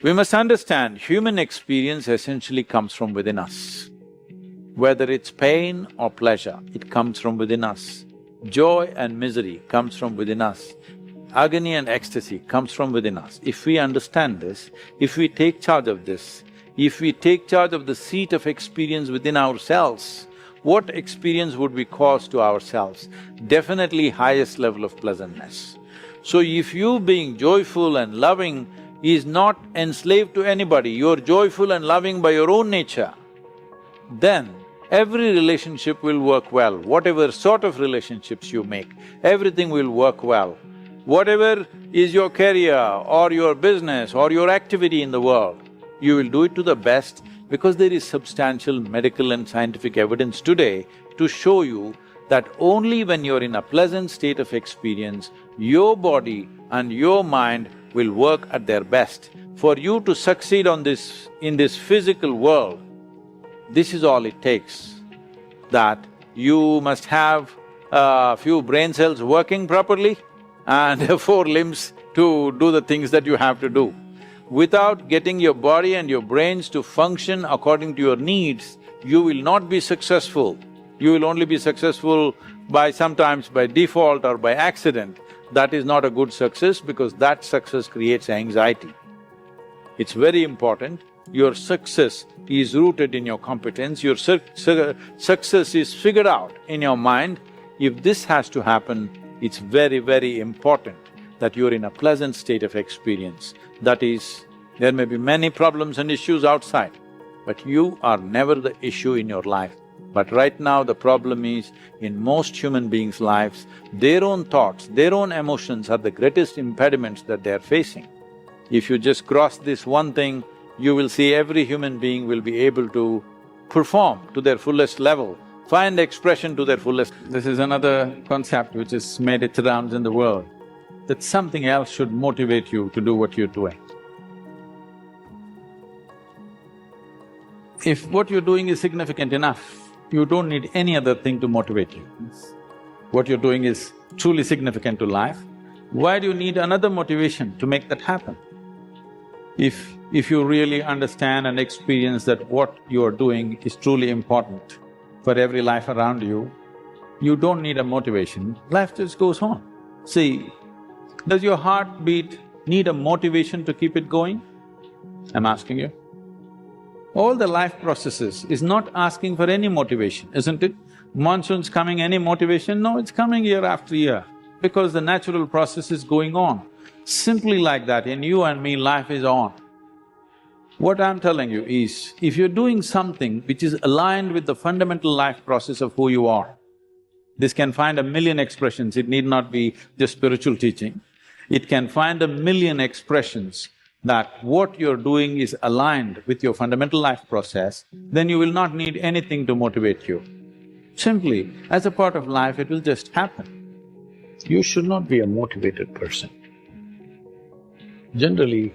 We must understand human experience essentially comes from within us. Whether it's pain or pleasure, it comes from within us. Joy and misery comes from within us. Agony and ecstasy comes from within us. If we understand this, if we take charge of this, if we take charge of the seat of experience within ourselves, what experience would we cause to ourselves? Definitely highest level of pleasantness. So if you being joyful and loving is not enslaved to anybody, you're joyful and loving by your own nature, then every relationship will work well. Whatever sort of relationships you make, everything will work well. Whatever is your career or your business or your activity in the world, you will do it to the best because there is substantial medical and scientific evidence today to show you that only when you're in a pleasant state of experience, your body and your mind will work at their best. For you to succeed in this physical world, this is all it takes, that you must have a few brain cells working properly and 4 limbs to do the things that you have to do. Without getting your body and your brains to function according to your needs, you will not be successful. You will only be successful sometimes by default or by accident. That is not a good success because that success creates anxiety. It's very important, your success is rooted in your competence, your success is figured out in your mind. If this has to happen, it's very, very important that you're in a pleasant state of experience. That is, there may be many problems and issues outside, but you are never the issue in your life. But right now the problem is, in most human beings' lives, their own thoughts, their own emotions are the greatest impediments that they are facing. If you just cross this one thing, you will see every human being will be able to perform to their fullest level, find expression to their fullest. This is another concept which has made its rounds in the world, that something else should motivate you to do what you're doing. If what you're doing is significant enough, you don't need any other thing to motivate you. What you're doing is truly significant to life. Why do you need another motivation to make that happen? If you really understand and experience that what you're doing is truly important for every life around you, you don't need a motivation, life just goes on. See, does your heartbeat need a motivation to keep it going? I'm asking you. All the life processes is not asking for any motivation, isn't it? Monsoon's coming, any motivation? No, it's coming year after year, because the natural process is going on. Simply like that, in you and me, life is on. What I'm telling you is, if you're doing something which is aligned with the fundamental life process of who you are, this can find a million expressions, it need not be just spiritual teaching. It can find a million expressions that what you're doing is aligned with your fundamental life process, then you will not need anything to motivate you. Simply, as a part of life, it will just happen. You should not be a motivated person. Generally,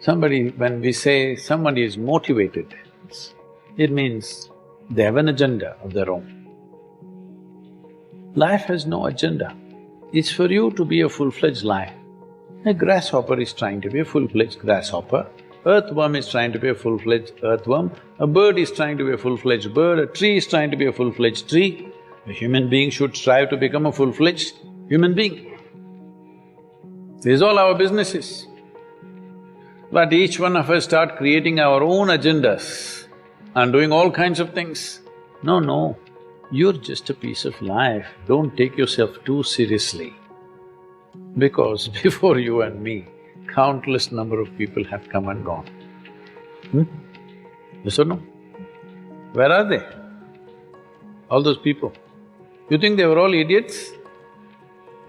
when we say somebody is motivated, it means they have an agenda of their own. Life has no agenda. It's for you to be a full-fledged life. A grasshopper is trying to be a full-fledged grasshopper, earthworm is trying to be a full-fledged earthworm, a bird is trying to be a full-fledged bird, a tree is trying to be a full-fledged tree. A human being should strive to become a full-fledged human being. This is all our business is. But each one of us start creating our own agendas and doing all kinds of things. No, you're just a piece of life, don't take yourself too seriously. Because before you and me, countless number of people have come and gone. Yes or no? Where are they? All those people. You think they were all idiots?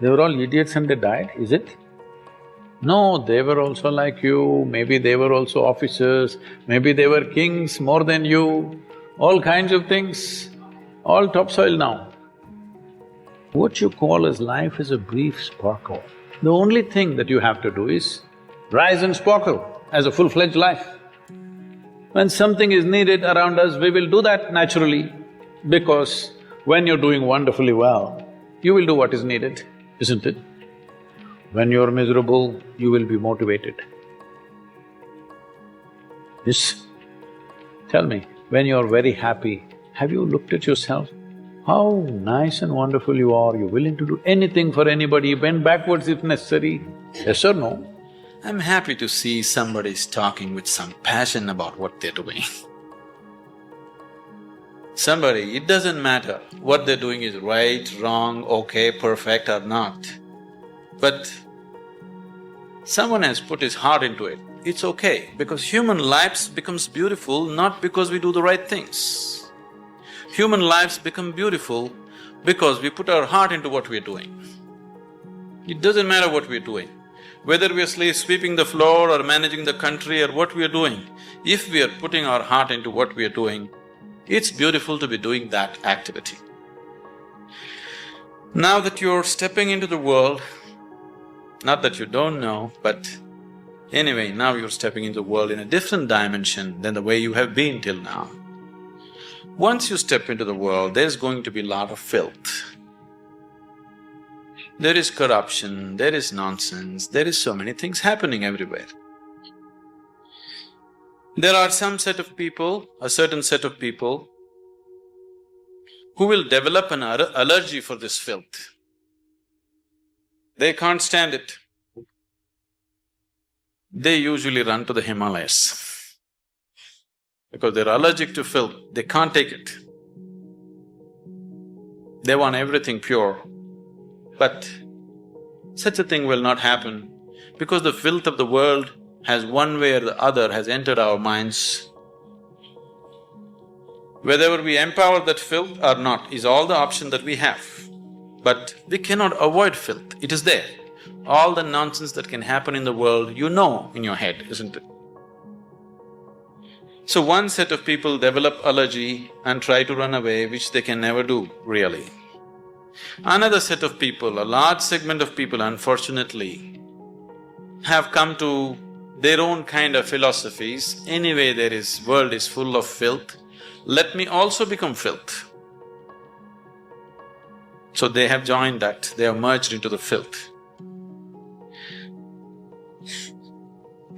They were all idiots and they died, is it? No, they were also like you, maybe they were also officers, maybe they were kings more than you, all kinds of things, all topsoil now. What you call as life is a brief sparkle. The only thing that you have to do is rise and sparkle as a full-fledged life. When something is needed around us, we will do that naturally, because when you're doing wonderfully well, you will do what is needed, isn't it? When you're miserable, you will be motivated. Yes. Tell me, when you're very happy, have you looked at yourself? How nice and wonderful you are, you're willing to do anything for anybody, bend backwards if necessary. Yes or no? I'm happy to see somebody's talking with some passion about what they're doing. Somebody, it doesn't matter what they're doing is right, wrong, okay, perfect or not. But someone has put his heart into it, it's okay, because human lives becomes beautiful not because we do the right things. Human lives become beautiful because we put our heart into what we're doing. It doesn't matter what we're doing, whether we're sweeping the floor or managing the country or what we're doing, if we are putting our heart into what we're doing, it's beautiful to be doing that activity. Now that you're stepping into the world, not that you don't know, but anyway, now you're stepping into the world in a different dimension than the way you have been till now. Once you step into the world, there's going to be a lot of filth. There is corruption, there is nonsense, there is so many things happening everywhere. There are some set of people, a certain set of people, who will develop an allergy for this filth. They can't stand it. They usually run to the Himalayas because they're allergic to filth, they can't take it. They want everything pure, but such a thing will not happen because the filth of the world has one way or the other has entered our minds. Whether we empower that filth or not is all the option that we have. But we cannot avoid filth, it is there. All the nonsense that can happen in the world, you know in your head, isn't it? So one set of people develop allergy and try to run away, which they can never do, really. Another set of people, a large segment of people unfortunately, have come to their own kind of philosophies. Anyway, world is full of filth, let me also become filth. So they have joined that, they have merged into the filth.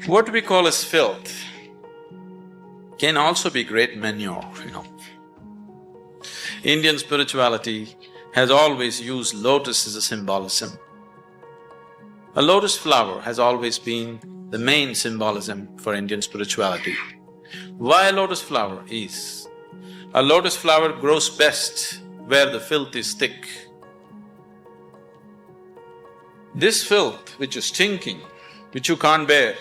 What we call as filth can also be great manure, Indian spirituality has always used lotus as a symbolism. A lotus flower has always been the main symbolism for Indian spirituality. Why a lotus flower is? A lotus flower grows best where the filth is thick. This filth, which is stinking, which you can't bear,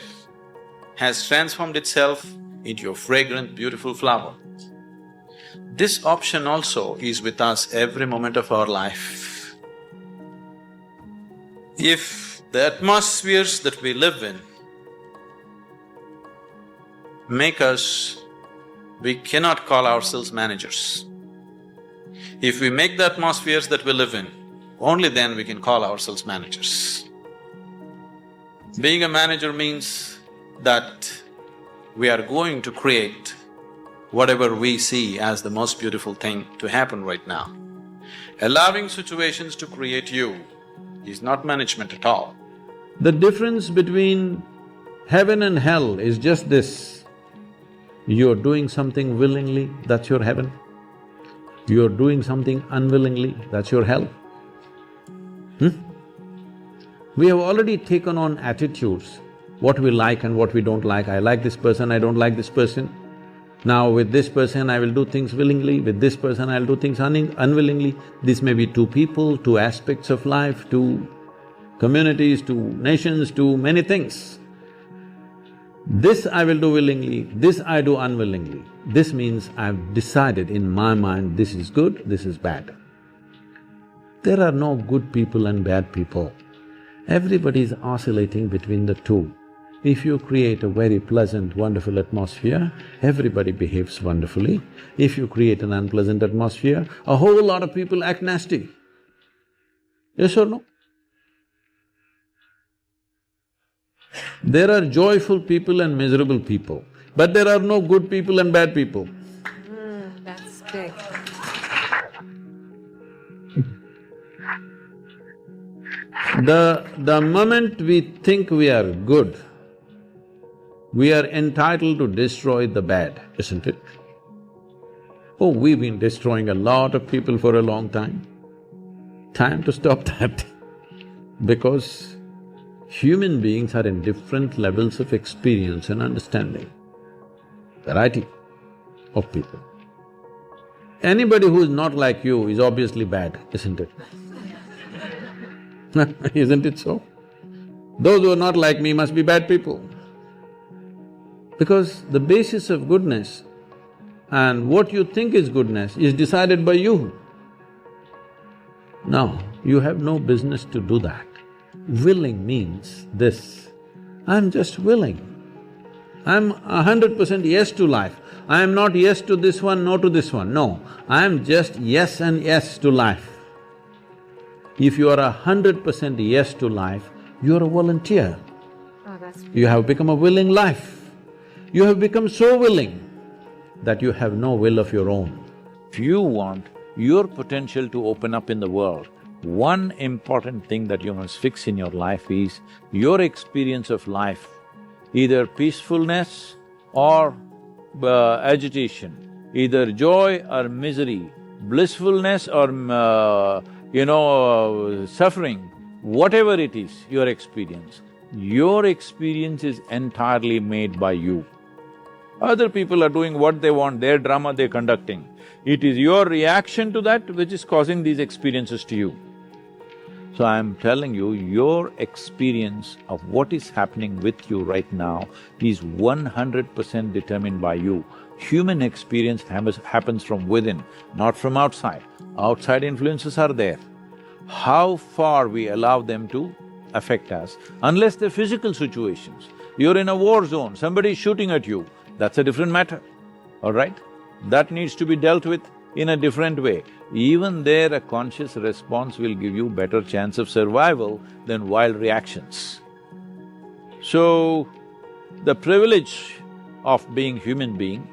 has transformed itself into a fragrant, beautiful flower. This option also is with us every moment of our life. If the atmospheres that we live in make us, we cannot call ourselves managers. If we make the atmospheres that we live in, only then we can call ourselves managers. Being a manager means that we are going to create whatever we see as the most beautiful thing to happen right now. Allowing situations to create you is not management at all. The difference between heaven and hell is just this: you're doing something willingly, that's your heaven. You're doing something unwillingly, that's your hell. We have already taken on attitudes, what we like and what we don't like. I like this person, I don't like this person. Now with this person I will do things willingly, with this person I'll do things unwillingly. This may be two people, two aspects of life, two communities, two nations, two many things. This I will do willingly, this I do unwillingly. This means I've decided in my mind this is good, this is bad. There are no good people and bad people. Everybody is oscillating between the two. If you create a very pleasant, wonderful atmosphere, everybody behaves wonderfully. If you create an unpleasant atmosphere, a whole lot of people act nasty. Yes or no? There are joyful people and miserable people, but there are no good people and bad people. That's big. The moment we think we are good, We are entitled to destroy the bad, isn't it? Oh, we've been destroying a lot of people for a long time. Time to stop that because human beings are in different levels of experience and understanding. Variety of people. Anybody who is not like you is obviously bad, isn't it? Isn't it so? Those who are not like me must be bad people. Because the basis of goodness and what you think is goodness is decided by you. Now, you have no business to do that. Willing means this, I'm just willing. I'm 100% yes to life. I am not yes to this one, no to this one, no. I am just yes and yes to life. If you are 100% yes to life, you are a volunteer. Oh, that's… You have become a willing life. You have become so willing that you have no will of your own. If you want your potential to open up in the world, one important thing that you must fix in your life is your experience of life, either peacefulness or agitation, either joy or misery, blissfulness or suffering, whatever it is, your experience is entirely made by you. Other people are doing what they want, their drama they're conducting. It is your reaction to that which is causing these experiences to you. So I'm telling you, your experience of what is happening with you right now is 100% determined by you. Human experience happens from within, not from outside. Outside influences are there. How far we allow them to affect us, unless they're physical situations. You're in a war zone, somebody is shooting at you, that's a different matter, all right? That needs to be dealt with in a different way. Even there, a conscious response will give you better chance of survival than wild reactions. So, the privilege of being human being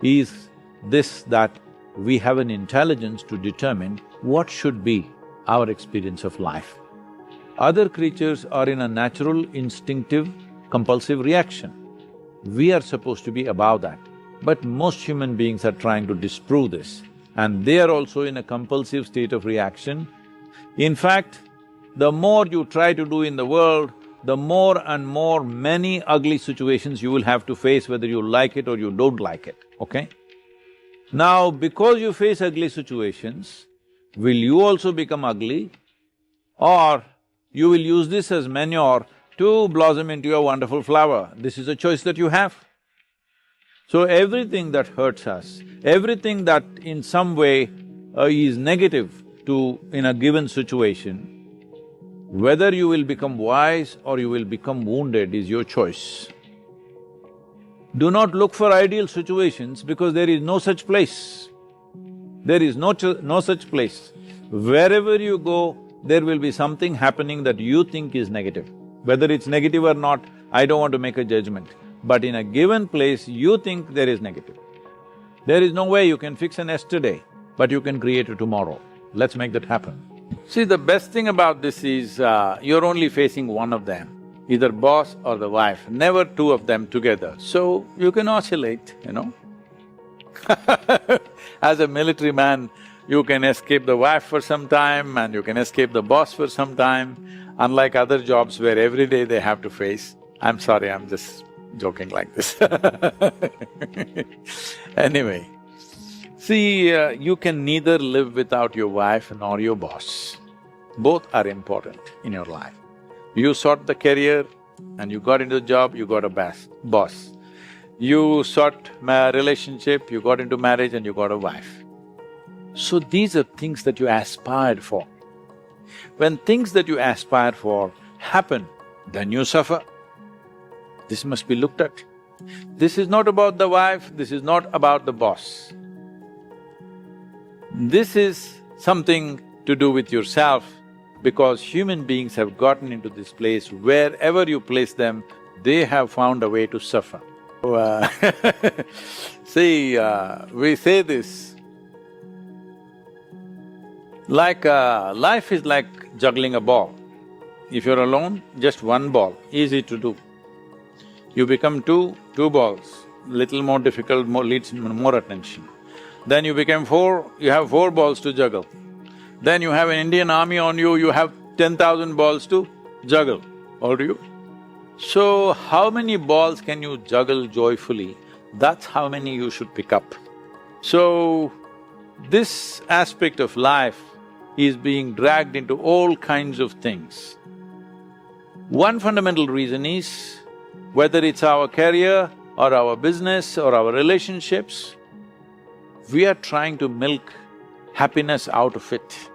is this, that we have an intelligence to determine what should be our experience of life. Other creatures are in a natural, instinctive, compulsive reaction. We are supposed to be above that. But most human beings are trying to disprove this, and they are also in a compulsive state of reaction. In fact, the more you try to do in the world, the more and more many ugly situations you will have to face, whether you like it or you don't like it, okay? Now, because you face ugly situations, will you also become ugly, or you will use this as manure to blossom into a wonderful flower? This is a choice that you have. So everything that hurts us, everything that in some way is negative in a given situation, whether you will become wise or you will become wounded is your choice. Do not look for ideal situations because there is no such place. There is no such place. Wherever you go, there will be something happening that you think is negative. Whether it's negative or not, I don't want to make a judgment. But in a given place, you think there is negative. There is no way you can fix an yesterday, but you can create a tomorrow. Let's make that happen. See, the best thing about this is you're only facing one of them, either boss or the wife, never two of them together. So you can oscillate, you know. As a military man, you can escape the wife for some time and you can escape the boss for some time, unlike other jobs where every day they have to face. I'm sorry, I'm just joking like this. Anyway, see, you can neither live without your wife nor your boss. Both are important in your life. You sought the career and you got into the job, you got a boss. You sought a relationship, you got into marriage and you got a wife. So these are things that you aspired for. When things that you aspire for happen, then you suffer. This must be looked at. This is not about the wife, this is not about the boss. This is something to do with yourself, because human beings have gotten into this place, wherever you place them, they have found a way to suffer. See, we say this, like life is like juggling a ball. If you're alone, just one ball, easy to do. You become two balls, little more difficult, needs more attention. Then you become four, you have 4 balls to juggle. Then you have an Indian army on you, you have 10,000 balls to juggle, or do you? So, how many balls can you juggle joyfully? That's how many you should pick up. So, this aspect of life is being dragged into all kinds of things. One fundamental reason is, whether it's our career or our business or our relationships, we are trying to milk happiness out of it.